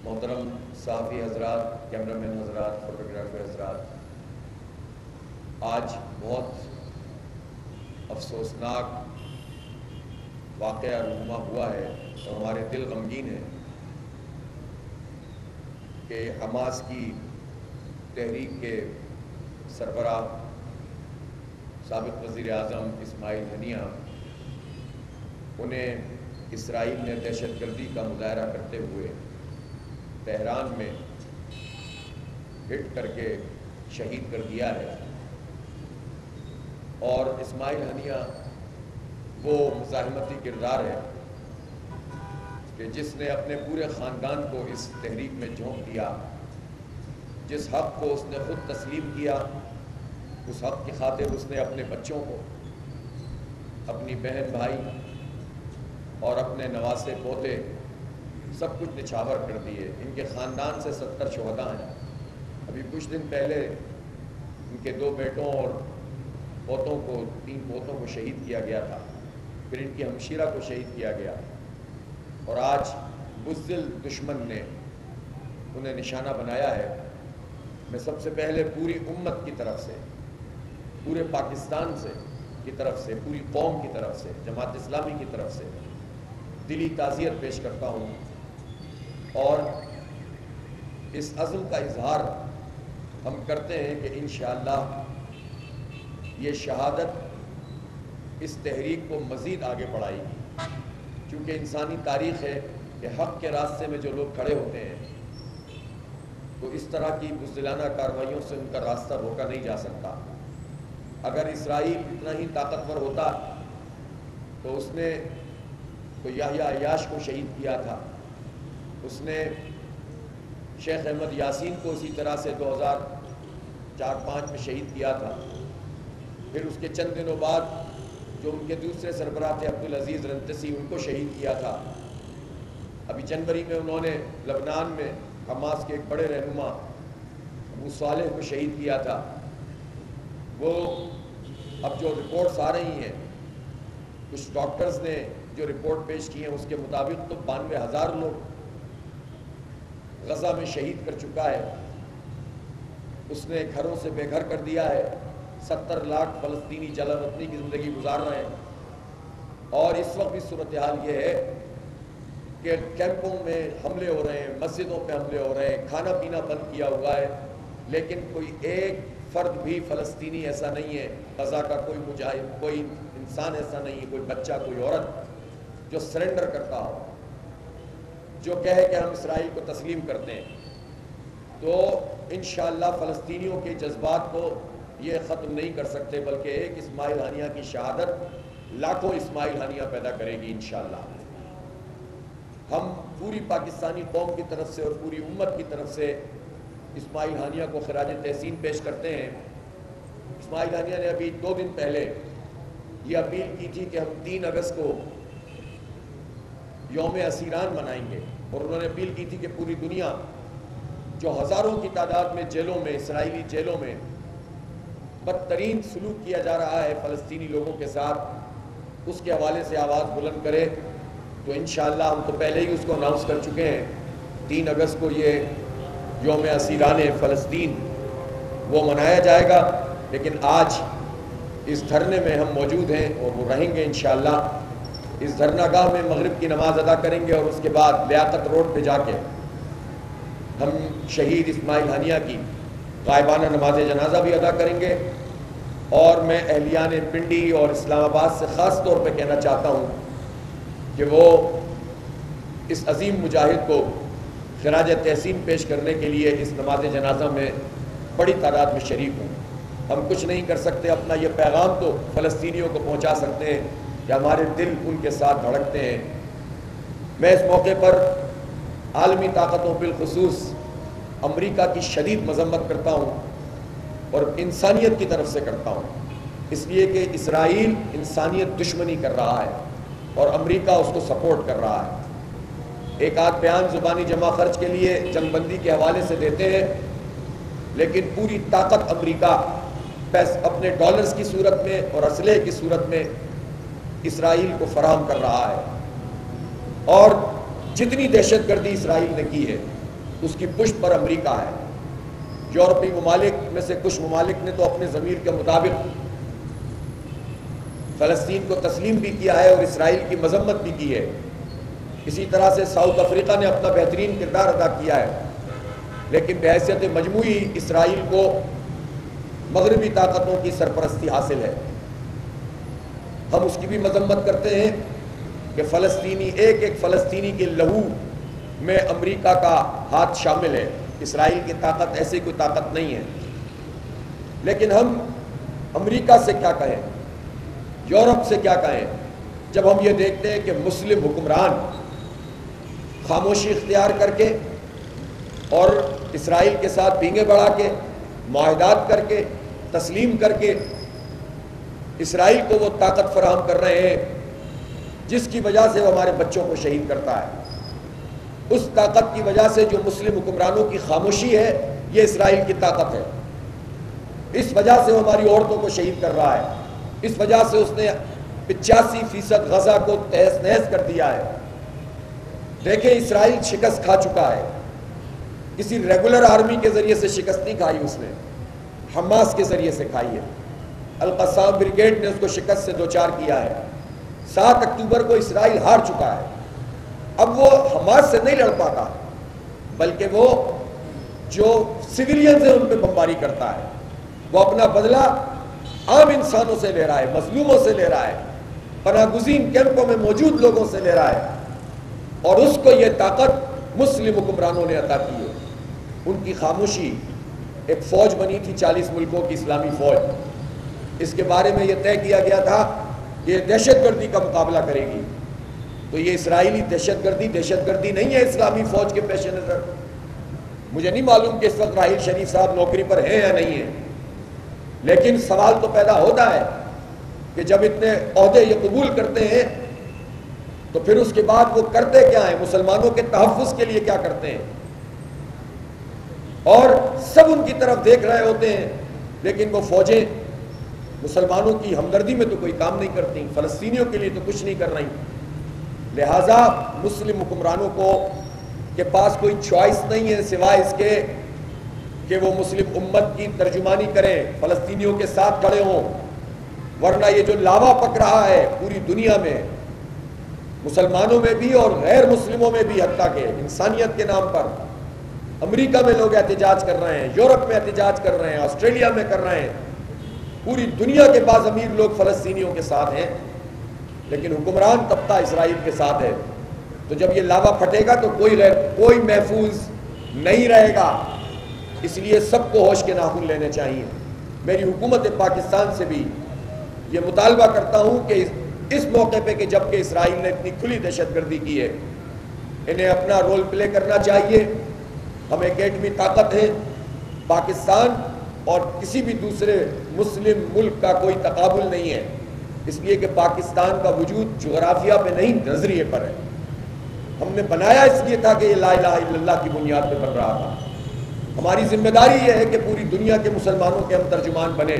محترم صحافی حضرات، کیمرہ مین حضرات، فوٹوگرافر حضرات، آج بہت افسوسناک واقعہ رونما ہوا ہے اور ہمارے دل غمگین ہیں کہ حماس کی تحریک کے سربراہ سابق وزیر اعظم اسماعیل ہنیہ، انہیں اسرائیل نے دہشت گردی کا مظاہرہ کرتے ہوئے تہران میں ہٹ کر کے شہید کر دیا ہے۔ اور اسماعیل ہنیہ وہ مزاحمتی کردار ہے کہ جس نے اپنے پورے خاندان کو اس تحریک میں جھونک دیا، جس حق کو اس نے خود تسلیم کیا، اس حق کی خاطر اس نے اپنے بچوں کو، اپنی بہن بھائی اور اپنے نواسے پوتے سب کچھ نچھاور کر دیے۔ ان کے خاندان سے 70 شہداء ہیں۔ ابھی کچھ دن پہلے ان کے 2 بیٹوں اور پوتوں کو، 3 پوتوں کو شہید کیا گیا تھا، پھر ان کی ہمشیرہ کو شہید کیا گیا، اور آج بزدل دشمن نے انہیں نشانہ بنایا ہے۔ میں سب سے پہلے پوری امت کی طرف سے، پورے پاکستان کی طرف سے، پوری قوم کی طرف سے، جماعت اسلامی کی طرف سے دلی تعزیت پیش کرتا ہوں، اور اس عزم کا اظہار ہم کرتے ہیں کہ انشاءاللہ یہ شہادت اس تحریک کو مزید آگے بڑھائے گی، کیونکہ انسانی تاریخ ہے کہ حق کے راستے میں جو لوگ کھڑے ہوتے ہیں تو اس طرح کی بزدلانہ کارروائیوں سے ان کا راستہ روکا نہیں جا سکتا۔ اگر اسرائیل اتنا ہی طاقتور ہوتا تو اس نے تو یحییٰ عیاش کو شہید کیا تھا، اس نے شیخ احمد یاسین کو اسی طرح سے 2004-05 میں شہید کیا تھا، پھر اس کے چند دنوں بعد جو ان کے دوسرے سربراہ تھے عبدالعزیز رنتسی، ان کو شہید کیا تھا۔ ابھی جنوری میں انہوں نے لبنان میں حماس کے ایک بڑے رہنما ابو صالح کو شہید کیا تھا۔ وہ اب جو رپورٹس آ رہی ہیں، کچھ ڈاکٹرز نے جو رپورٹ پیش کی ہیں اس کے مطابق تو 92,000 لوگ غزہ میں شہید کر چکا ہے۔ اس نے گھروں سے بے گھر کر دیا ہے۔ 70 لاکھ فلسطینی جلا وطنی کی زندگی گزار رہے ہیں، اور اس وقت بھی صورتحال یہ ہے کہ کیمپوں میں حملے ہو رہے ہیں، مسجدوں پہ حملے ہو رہے ہیں، کھانا پینا بند کیا ہوا ہے، لیکن کوئی ایک فرد بھی فلسطینی ایسا نہیں ہے، غزہ کا کوئی مجاہد، کوئی انسان ایسا نہیں ہے، کوئی بچہ، کوئی عورت جو سرنڈر کرتا ہو، جو کہے کہ ہم اسرائیل کو تسلیم کرتے ہیں۔ تو انشاءاللہ فلسطینیوں کے جذبات کو یہ ختم نہیں کر سکتے، بلکہ ایک اسماعیل ہنیہ کی شہادت لاکھوں اسماعیل ہنیہ پیدا کرے گی انشاءاللہ۔ ہم پوری پاکستانی قوم کی طرف سے اور پوری امت کی طرف سے اسماعیل ہنیہ کو خراج تحسین پیش کرتے ہیں۔ اسماعیل ہنیہ نے ابھی 2 دن پہلے یہ اپیل کی تھی کہ ہم 3 اگست کو یوم اسیران منائیں گے، اور انہوں نے اپیل کی تھی کہ پوری دنیا جو ہزاروں کی تعداد میں جیلوں میں، اسرائیلی جیلوں میں بدترین سلوک کیا جا رہا ہے فلسطینی لوگوں کے ساتھ، اس کے حوالے سے آواز بلند کرے۔ تو انشاءاللہ ہم تو پہلے ہی اس کو اناؤنس کر چکے ہیں، 3 اگست کو یہ یوم اسیران فلسطین وہ منایا جائے گا، لیکن آج اس دھرنے میں ہم موجود ہیں اور وہ رہیں گے انشاءاللہ۔ اس دھرنا گاہ میں مغرب کی نماز ادا کریں گے، اور اس کے بعد لیاقت روڈ پہ جا کے ہم شہید اسماعیل ہنیہ کی غائبانہ نماز جنازہ بھی ادا کریں گے۔ اور میں اہلیان پنڈی اور اسلام آباد سے خاص طور پہ کہنا چاہتا ہوں کہ وہ اس عظیم مجاہد کو خراج تحسین پیش کرنے کے لیے اس نماز جنازہ میں بڑی تعداد میں شریک ہوں۔ ہم کچھ نہیں کر سکتے، اپنا یہ پیغام تو فلسطینیوں کو پہنچا سکتے ہیں کہ ہمارے دل ان کے ساتھ دھڑکتے ہیں۔ میں اس موقع پر عالمی طاقتوں بالخصوص امریکہ کی شدید مذمت کرتا ہوں، اور انسانیت کی طرف سے کرتا ہوں، اس لیے کہ اسرائیل انسانیت دشمنی کر رہا ہے اور امریکہ اس کو سپورٹ کر رہا ہے۔ ایک آدھ بیان زبانی جمع خرچ کے لیے جنگ بندی کے حوالے سے دیتے ہیں، لیکن پوری طاقت امریکہ اپنے ڈالرز کی صورت میں اور اسلحے کی صورت میں اسرائیل کو فراہم کر رہا ہے۔ اور جتنی دہشت گردی اسرائیل نے کی ہے اس کی پشت پر امریکہ ہے۔ یورپی ممالک میں سے کچھ ممالک نے تو اپنے ضمیر کے مطابق فلسطین کو تسلیم بھی کیا ہے اور اسرائیل کی مذمت بھی کی ہے۔ اسی طرح سے ساؤتھ افریقہ نے اپنا بہترین کردار ادا کیا ہے، لیکن بحیثیت مجموعی اسرائیل کو مغربی طاقتوں کی سرپرستی حاصل ہے۔ ہم اس کی بھی مذمت کرتے ہیں کہ فلسطینی ایک ایک فلسطینی کے لہو میں امریکہ کا ہاتھ شامل ہے۔ اسرائیل کی طاقت ایسی کوئی طاقت نہیں ہے، لیکن ہم امریکہ سے کیا کہیں، یورپ سے کیا کہیں، جب ہم یہ دیکھتے ہیں کہ مسلم حکمران خاموشی اختیار کر کے اور اسرائیل کے ساتھ بینگیں بڑھا کے معاہدات کر کے تسلیم کر کے اسرائیل کو وہ طاقت فراہم کر رہے ہیں جس کی وجہ سے وہ ہمارے بچوں کو شہید کرتا ہے۔ اس طاقت کی وجہ سے جو مسلم حکمرانوں کی خاموشی ہے، یہ اسرائیل کی طاقت ہے۔ اس وجہ سے وہ ہماری عورتوں کو شہید کر رہا ہے، اس وجہ سے اس نے 85% غزہ کو تہس نہس کر دیا ہے۔ دیکھیں اسرائیل شکست کھا چکا ہے، کسی ریگولر آرمی کے ذریعے سے شکست نہیں کھائی، اس نے حماس کے ذریعے سے کھائی ہے۔ القصام بریگیڈ نے اس کو شکست سے دوچار کیا ہے۔ 7 اکتوبر کو اسرائیل ہار چکا ہے۔ اب وہ حماس سے نہیں لڑ پاتا، بلکہ وہ جو سویلینز ہیں ان پہ بمباری کرتا ہے۔ وہ اپنا بدلہ عام انسانوں سے لے رہا ہے، مظلوموں سے لے رہا ہے، پناہ گزین کیمپوں میں موجود لوگوں سے لے رہا ہے، اور اس کو یہ طاقت مسلم حکمرانوں نے عطا کی ہے۔ ان کی خاموشی، ایک فوج بنی تھی 40 ملکوں کی اسلامی فوج، اس کے بارے میں یہ طے کیا گیا تھا کہ یہ دہشت گردی کا مقابلہ کرے گی۔ تو یہ اسرائیلی دہشت گردی نہیں ہے اسلامی فوج کے پیش نظر۔ مجھے نہیں معلوم کہ اس وقت راحیل شریف صاحب نوکری پر ہیں یا نہیں ہیں، لیکن سوال تو پیدا ہوتا ہے کہ جب اتنے عہدے یہ قبول کرتے ہیں تو پھر اس کے بعد وہ کرتے کیا ہیں، مسلمانوں کے تحفظ کے لیے کیا کرتے ہیں؟ اور سب ان کی طرف دیکھ رہے ہوتے ہیں، لیکن وہ فوجیں مسلمانوں کی ہمدردی میں تو کوئی کام نہیں کرتی، فلسطینیوں کے لیے تو کچھ نہیں کر رہی۔ لہٰذا مسلم حکمرانوں کو کے پاس کوئی چوائس نہیں ہے سوائے اس کے کہ وہ مسلم امت کی ترجمانی کریں، فلسطینیوں کے ساتھ کھڑے ہوں، ورنہ یہ جو لاوا پک رہا ہے پوری دنیا میں، مسلمانوں میں بھی اور غیر مسلموں میں بھی، حتیٰ کہ انسانیت کے نام پر امریکہ میں لوگ احتجاج کر رہے ہیں، یورپ میں احتجاج کر رہے ہیں، آسٹریلیا میں کر رہے ہیں، پوری دنیا کے بعض امیر لوگ فلسطینیوں کے ساتھ ہیں، لیکن حکمران طبقہ اسرائیل کے ساتھ ہے۔ تو جب یہ لاوا پھٹے گا تو کوئی محفوظ نہیں رہے گا۔ اس لیے سب کو ہوش کے ناخن لینے چاہیے۔ میری حکومت پاکستان سے بھی یہ مطالبہ کرتا ہوں کہ اس موقع پہ کہ جب کہ اسرائیل نے اتنی کھلی دہشت گردی کی ہے، انہیں اپنا رول پلے کرنا چاہیے۔ ہم ایک ایٹمی طاقت ہیں، پاکستان اور کسی بھی دوسرے مسلم ملک کا کوئی تقابل نہیں ہے، اس لیے کہ پاکستان کا وجود جغرافیہ پہ نہیں نظریے پر ہے۔ ہم نے بنایا اس لیے تھا کہ یہ لا الہ الا اللہ کی بنیاد پہ بن رہا تھا۔ ہماری ذمہ داری یہ ہے کہ پوری دنیا کے مسلمانوں کے ہم ترجمان بنیں۔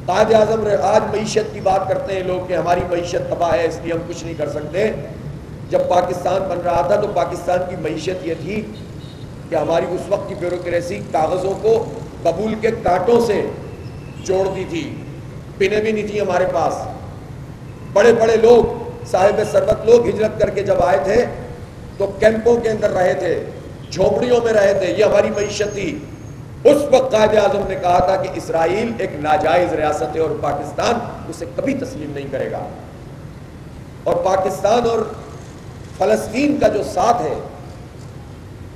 قائد اعظم آج معیشت کی بات کرتے ہیں لوگ کہ ہماری معیشت تباہ ہے اس لیے ہم کچھ نہیں کر سکتے۔ جب پاکستان بن رہا تھا تو پاکستان کی معیشت یہ تھی کہ ہماری اس وقت کی بیوروکریسی کاغذوں کو قبول کے کانٹوں سے جوڑتی تھی، پنیں بھی نہیں تھی ہمارے پاس۔ بڑے بڑے لوگ، صاحب ثروت لوگ ہجرت کر کے جب آئے تھے تو کیمپوں کے اندر رہے تھے، جھونپڑیوں میں رہے تھے، یہ ہماری معیشت تھی۔ اس وقت قائد اعظم نے کہا تھا کہ اسرائیل ایک ناجائز ریاست ہے اور پاکستان اسے کبھی تسلیم نہیں کرے گا۔ اور پاکستان اور فلسطین کا جو ساتھ ہے،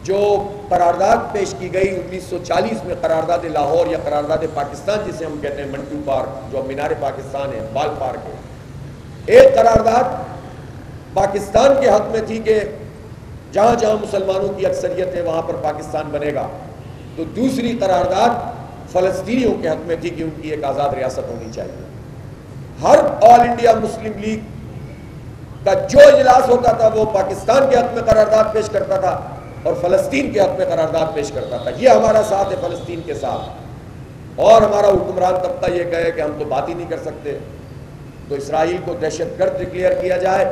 جو قرارداد پیش کی گئی 1940 میں، قرارداد لاہور یا قرارداد پاکستان جسے ہم کہتے ہیں، منٹو پارک جو مینار پاکستان ہے، بال پارک ہے، ایک قرارداد پاکستان کے حق میں تھی کہ جہاں جہاں مسلمانوں کی اکثریت ہے وہاں پر پاکستان بنے گا، تو دوسری قرارداد فلسطینیوں کے حق میں تھی کہ ان کی ایک آزاد ریاست ہونی چاہیے۔ ہر آل انڈیا مسلم لیگ کا جو اجلاس ہوتا تھا وہ پاکستان کے حق میں قرارداد پیش کرتا تھا اور فلسطین کے حق میں قرارداد پیش کرتا تھا۔ یہ ہمارا ساتھ ہے فلسطین کے ساتھ، اور ہمارا حکمران طبقہ یہ کہے کہ ہم تو بات ہی نہیں کر سکتے، تو اسرائیل کو دہشت گرد ڈکلیئر کیا جائے،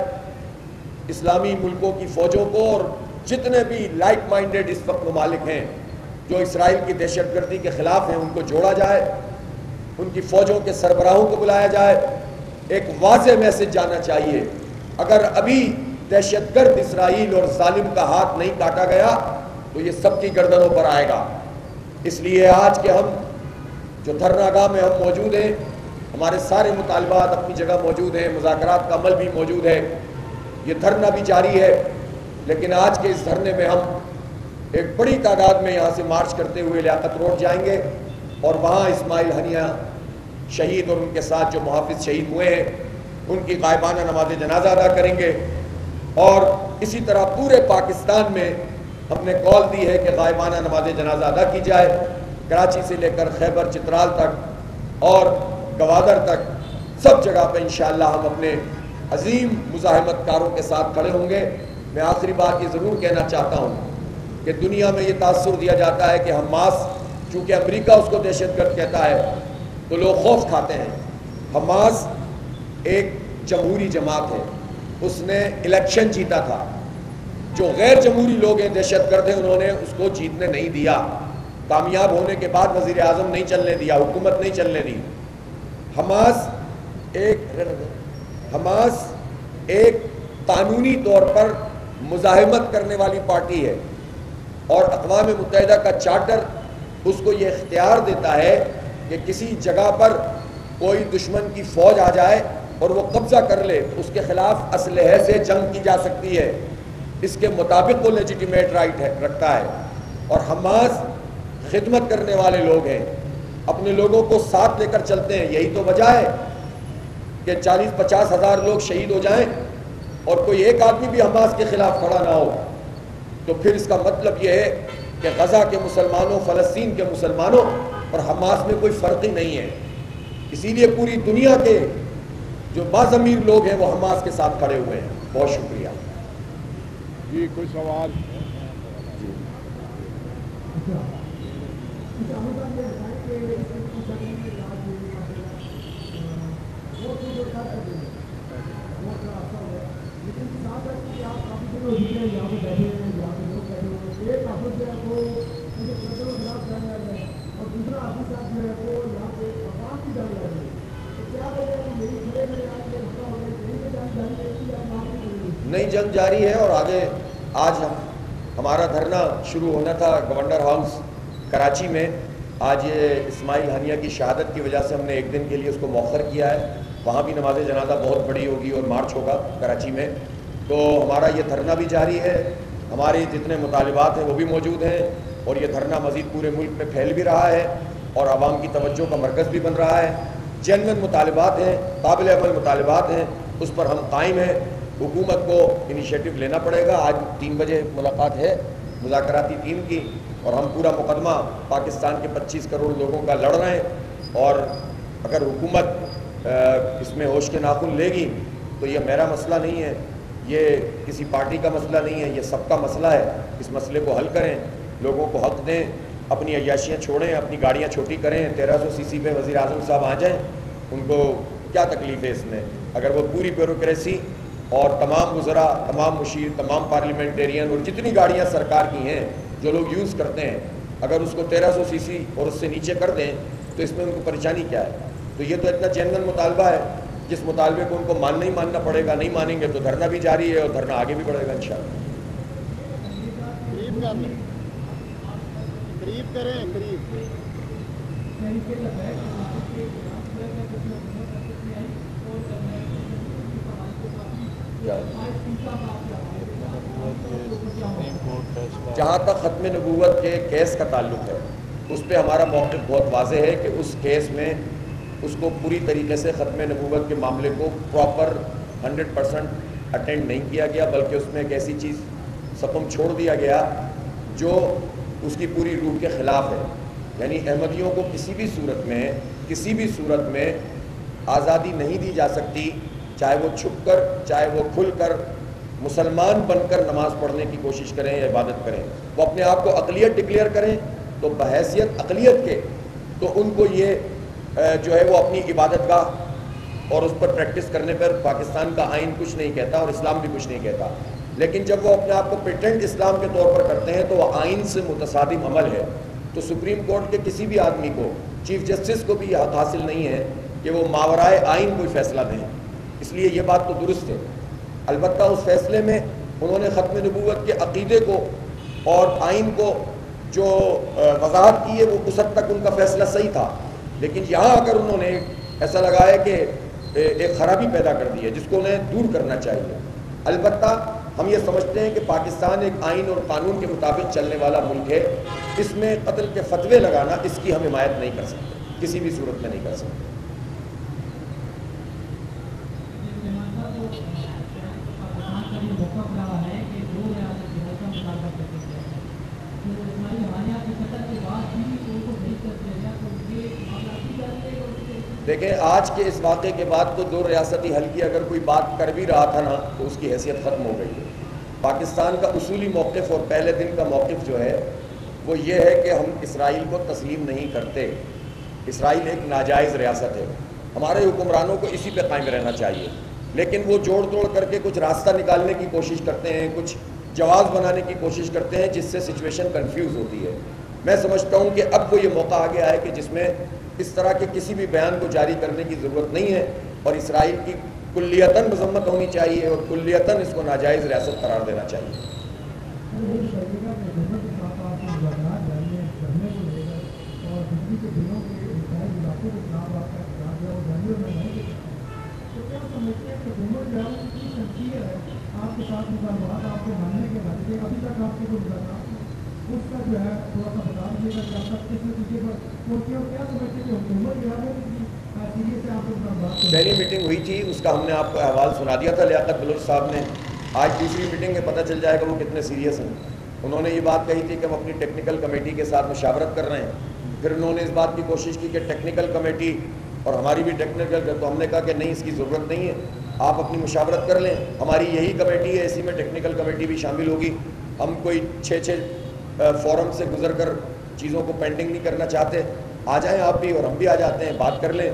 اسلامی ملکوں کی فوجوں کو اور جتنے بھی لائک مائنڈڈ اس وقت ممالک ہیں جو اسرائیل کی دہشت گردی کے خلاف ہیں ان کو جوڑا جائے، ان کی فوجوں کے سربراہوں کو بلایا جائے. ایک واضح میسج جانا چاہیے، اگر ابھی دہشت گرد اسرائیل اور ظالم کا ہاتھ نہیں کاٹا گیا تو یہ سب کی گردنوں پر آئے گا. اس لیے آج کے ہم جو دھرنا گاہ میں ہم موجود ہیں، ہمارے سارے مطالبات اپنی جگہ موجود ہیں، مذاکرات کا عمل بھی موجود ہے، یہ دھرنا بھی جاری ہے. لیکن آج کے اس دھرنے میں ہم ایک بڑی تعداد میں یہاں سے مارچ کرتے ہوئے لیاقت روڈ جائیں گے اور وہاں اسماعیل ہنیہ شہید اور ان کے ساتھ جو محافظ شہید ہوئے ہیں ان کی غائبانہ نماز جنازہ ادا کریں گے. اور اسی طرح پورے پاکستان میں ہم نے کال دی ہے کہ غائبانہ نماز جنازہ ادا کی جائے. کراچی سے لے کر خیبر چترال تک اور گوادر تک سب جگہ پہ انشاءاللہ ہم اپنے عظیم مزاحمت کاروں کے ساتھ کھڑے ہوں گے. میں آخری بات یہ ضرور کہنا چاہتا ہوں کہ دنیا میں یہ تاثر دیا جاتا ہے کہ حماس، چونکہ امریکہ اس کو دہشت گرد کہتا ہے تو لوگ خوف کھاتے ہیں. حماس ایک جمہوری جماعت ہے، اس نے الیکشن جیتا تھا. جو غیر جمہوری لوگ ہیں دہشت گرد ہیں انہوں نے اس کو جیتنے نہیں دیا. کامیاب ہونے کے بعد وزیر اعظم نہیں چلنے دیا، حکومت نہیں چلنے دی. حماس ایک قانونی طور پر مزاحمت کرنے والی پارٹی ہے اور اقوام متحدہ کا چارٹر اس کو یہ اختیار دیتا ہے کہ کسی جگہ پر کوئی دشمن کی فوج آ جائے اور وہ قبضہ کر لے تو اس کے خلاف اسلحے سے جنگ کی جا سکتی ہے. اس کے مطابق وہ لیجیٹیمیٹ رائٹ رکھتا ہے. اور حماس خدمت کرنے والے لوگ ہیں، اپنے لوگوں کو ساتھ لے کر چلتے ہیں. یہی تو وجہ ہے کہ 40-50 ہزار لوگ شہید ہو جائیں اور کوئی ایک آدمی بھی حماس کے خلاف کھڑا نہ ہو تو پھر اس کا مطلب یہ ہے کہ غزہ کے مسلمانوں، فلسطین کے مسلمانوں اور حماس میں کوئی فرق ہی نہیں ہے. اسی لیے پوری دنیا کے جو باضمیر لوگ ہیں وہ حماس کے ساتھ کھڑے ہوئے ہیں. بہت شکریہ. جی کوئی سوال؟ نئی جنگ جاری ہے اور آگے آج ہمارا دھرنا شروع ہونا تھا گورنر ہاؤس کراچی میں. آج یہ اسماعیل ہنیہ کی شہادت کی وجہ سے ہم نے ایک دن کے لیے اس کو مؤخر کیا ہے. وہاں بھی نماز جنازہ بہت بڑی ہوگی اور مارچ ہوگا کراچی میں. تو ہمارا یہ دھرنا بھی جاری ہے، ہمارے جتنے مطالبات ہیں وہ بھی موجود ہیں اور یہ دھرنا مزید پورے ملک میں پھیل بھی رہا ہے اور عوام کی توجہ کا مرکز بھی بن رہا ہے. جینوئن مطالبات ہیں، قابل عمل مطالبات ہیں، اس پر ہم قائم ہیں. حکومت کو انیشیٹو لینا پڑے گا. آج 3 بجے ملاقات ہے مذاکراتی ٹیم کی اور ہم پورا مقدمہ پاکستان کے 25 کروڑ لوگوں کا لڑ رہے ہیں اور اگر حکومت اس میں ہوش کے ناخن لے گی تو یہ میرا مسئلہ نہیں ہے، یہ کسی پارٹی کا مسئلہ نہیں ہے، یہ سب کا مسئلہ ہے. اس مسئلے کو حل کریں، لوگوں کو حق دیں، اپنی عیاشیاں چھوڑیں، اپنی گاڑیاں چھوٹی کریں. 1300 cc پہ وزیر اعظم صاحب آ جائیں، ان کو کیا تکلیف ہے اس میں؟ اگر وہ پوری بیوروکریسی اور تمام وزراء، تمام مشیر، تمام پارلیمنٹیرین اور جتنی گاڑیاں سرکار کی ہیں جو لوگ یوز کرتے ہیں، اگر اس کو 1300 cc اور اس سے نیچے کر دیں تو اس میں ان کو پریشانی کیا ہے؟ تو یہ تو اتنا جینوئن مطالبہ ہے جس مطالبے کو ان کو ماننا ہی ماننا پڑے گا. نہیں مانیں گے تو دھرنا بھی جاری ہے اور دھرنا آگے بھی بڑھے گا انشاءاللہ. قریب کریں، قریب. جہاں تک ختم نبوت کے کیس کا تعلق ہے اس پہ ہمارا موقف بہت واضح ہے کہ اس کیس میں اس کو پوری طریقے سے ختم نبوت کے معاملے کو پراپر 100% اٹینڈ نہیں کیا گیا، بلکہ اس میں ایک ایسی چیز سپم چھوڑ دیا گیا جو اس کی پوری روح کے خلاف ہے. یعنی احمدیوں کو کسی بھی صورت میں آزادی نہیں دی جا سکتی، چاہے وہ چھپ کر چاہے وہ کھل کر مسلمان بن کر نماز پڑھنے کی کوشش کریں یا عبادت کریں. وہ اپنے آپ کو اقلیت ڈکلیئر کریں تو بحیثیت اقلیت کے تو ان کو یہ جو ہے وہ اپنی عبادت گاہ اور اس پر پریکٹس کرنے پر پاکستان کا آئین کچھ نہیں کہتا اور اسلام بھی کچھ نہیں کہتا. لیکن جب وہ اپنے آپ کو پیٹنٹ اسلام کے طور پر کرتے ہیں تو وہ آئین سے متصادم عمل ہے. تو سپریم کورٹ کے کسی بھی آدمی کو، چیف جسٹس کو بھی یہ حق حاصل نہیں ہے کہ وہ ماورائے آئین کوئی فیصلہ دیں. اس لیے یہ بات تو درست ہے. البتہ اس فیصلے میں انہوں نے ختم نبوت کے عقیدے کو اور آئین کو جو وضاحت کی ہے وہ اس حد تک ان کا فیصلہ صحیح تھا. لیکن یہاں اگر انہوں نے ایسا لگایا کہ ایک خرابی پیدا کر دی ہے جس کو انہیں دور کرنا چاہیے. البتہ ہم یہ سمجھتے ہیں کہ پاکستان ایک آئین اور قانون کے مطابق چلنے والا ملک ہے. اس میں قتل کے فتوے لگانا اس کی ہم حمایت نہیں کر سکتے، کسی بھی صورت میں نہیں کر سکتے. دیکھیں آج کے اس واقعے کے بعد تو دو ریاستی حل کی اگر کوئی بات کر بھی رہا تھا نا تو اس کی حیثیت ختم ہو گئی ہے. پاکستان کا اصولی موقف اور پہلے دن کا موقف جو ہے وہ یہ ہے کہ ہم اسرائیل کو تسلیم نہیں کرتے. اسرائیل ایک ناجائز ریاست ہے، ہمارے حکمرانوں کو اسی پہ قائم رہنا چاہیے. لیکن وہ جوڑ توڑ کر کے کچھ راستہ نکالنے کی کوشش کرتے ہیں، کچھ جواز بنانے کی کوشش کرتے ہیں جس سے سچویشن کنفیوز ہوتی ہے. میں سمجھتا ہوں کہ اب وہ یہ موقع آ گیا ہے کہ جس میں اس طرح کے کسی بھی بیان کو جاری کرنے کی ضرورت نہیں ہے اور اسرائیل کی کلیتاً مذمت ہونی چاہیے اور کلیتاً اس کو ناجائز ریاست قرار دینا چاہیے. پہلی میٹنگ ہوئی تھی اس کا ہم نے آپ کو احوال سنا دیا تھا لیاقت بلوچ صاحب نے. آج دوسری میٹنگ میں پتہ چل جائے گا وہ کتنے سیریس ہیں. انہوں نے یہ بات کہی تھی کہ ہم اپنی ٹیکنیکل کمیٹی کے ساتھ مشاورت کر رہے ہیں. پھر انہوں نے اس بات کی کوشش کی کہ ٹیکنیکل کمیٹی اور ہماری بھی ٹیکنیکل، تو ہم نے کہا کہ نہیں، اس کی ضرورت نہیں ہے، آپ اپنی مشاورت کر لیں. ہماری یہی کمیٹی ہے، اسی میں ٹیکنیکل کمیٹی بھی شامل ہوگی. ہم کوئی 6 فورم سے گزر کر چیزوں کو پینڈنگ نہیں کرنا چاہتے. آ جائیں آپ بھی اور ہم بھی آ جاتے ہیں، بات کر لیں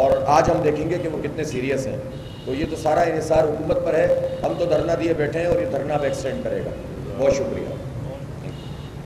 اور آج ہم دیکھیں گے کہ وہ کتنے سیریس ہیں. تو یہ تو سارا انحصار حکومت پر ہے. ہم تو دھرنا دیے بیٹھے ہیں اور یہ دھرنا اب ایکسٹینڈ کرے گا. بہت شکریہ.